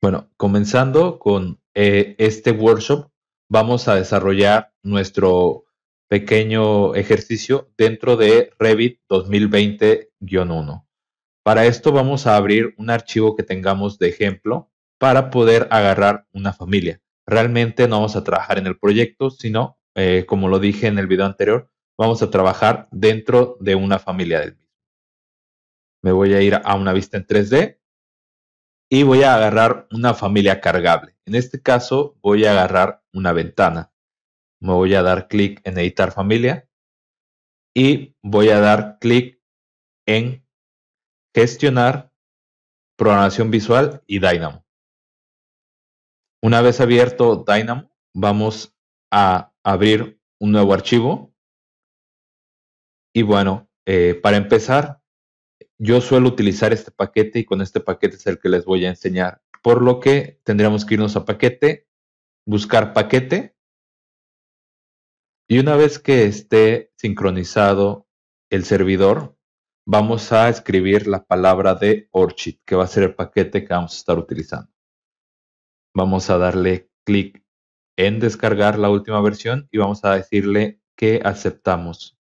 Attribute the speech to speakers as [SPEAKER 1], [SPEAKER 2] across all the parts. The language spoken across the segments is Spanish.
[SPEAKER 1] Bueno, comenzando con este workshop, vamos a desarrollar nuestro pequeño ejercicio dentro de Revit 2020-1. Para esto vamos a abrir un archivo que tengamos de ejemplo para poder agarrar una familia. Realmente no vamos a trabajar en el proyecto, sino, como lo dije en el video anterior, vamos a trabajar dentro de una familia del mismo. Me voy a ir a una vista en 3D y voy a agarrar una familia cargable. En este caso voy a agarrar una ventana. Me voy a dar clic en editar familia y voy a dar clic en gestionar programación visual y Dynamo. Una vez abierto Dynamo, vamos a abrir un nuevo archivo. Y bueno, para empezar, yo suelo utilizar este paquete y con este paquete es el que les voy a enseñar. Por lo que tendríamos que irnos a paquete, buscar paquete. Y una vez que esté sincronizado el servidor, vamos a escribir la palabra de Orchid, que va a ser el paquete que vamos a estar utilizando. Vamos a darle clic en descargar la última versión y vamos a decirle que aceptamos,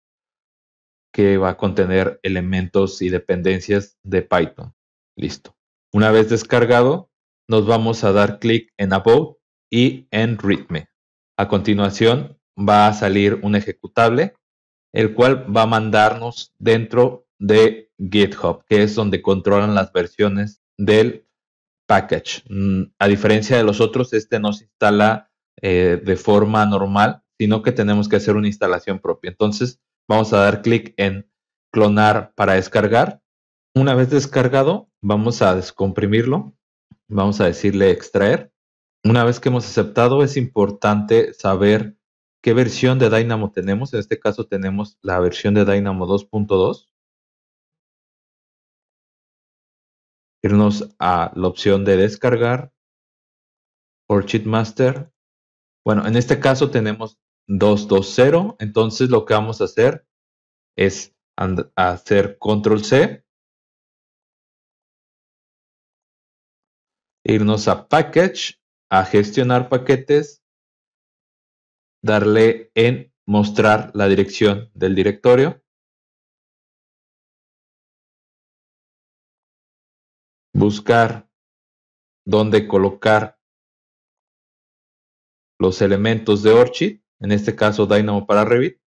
[SPEAKER 1] que va a contener elementos y dependencias de Python. Listo. Una vez descargado, nos vamos a dar clic en About y en README. A continuación va a salir un ejecutable, el cual va a mandarnos dentro de GitHub, que es donde controlan las versiones del package. A diferencia de los otros, este no se instala de forma normal, sino que tenemos que hacer una instalación propia. Entonces vamos a dar clic en clonar para descargar. Una vez descargado, vamos a descomprimirlo. Vamos a decirle extraer. Una vez que hemos aceptado, es importante saber qué versión de Dynamo tenemos. En este caso tenemos la versión de Dynamo 2.2. Irnos a la opción de descargar, Orchid Master. Bueno, en este caso tenemos 2.2.0, entonces lo que vamos a hacer es hacer Control C, irnos a Package, a gestionar paquetes, darle en mostrar la dirección del directorio, buscar dónde colocar los elementos de Orchid, en este caso Dynamo para Revit.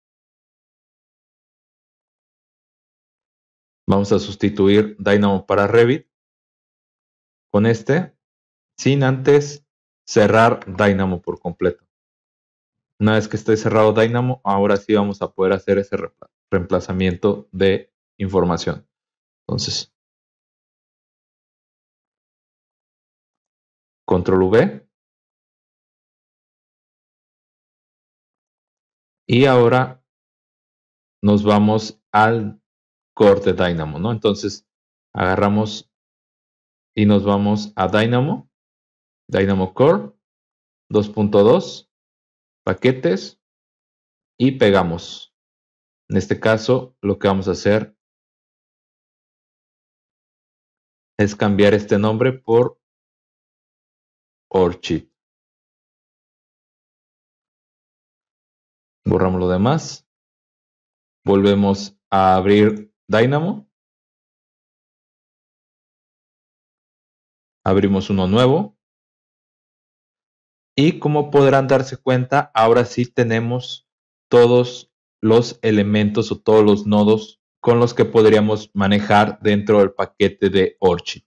[SPEAKER 1] Vamos a sustituir Dynamo para Revit con este, sin antes cerrar Dynamo por completo. Una vez que esté cerrado Dynamo, ahora sí vamos a poder hacer ese reemplazamiento de información. Entonces, Control V. Y ahora nos vamos al core de Dynamo, ¿no? Entonces, agarramos y nos vamos a Dynamo, Dynamo Core 2.2, paquetes y pegamos. En este caso, lo que vamos a hacer es cambiar este nombre por Orchid. Borramos lo demás. Volvemos a abrir Dynamo. Abrimos uno nuevo. Y como podrán darse cuenta, ahora sí tenemos todos los elementos o todos los nodos con los que podríamos manejar dentro del paquete de Orchid.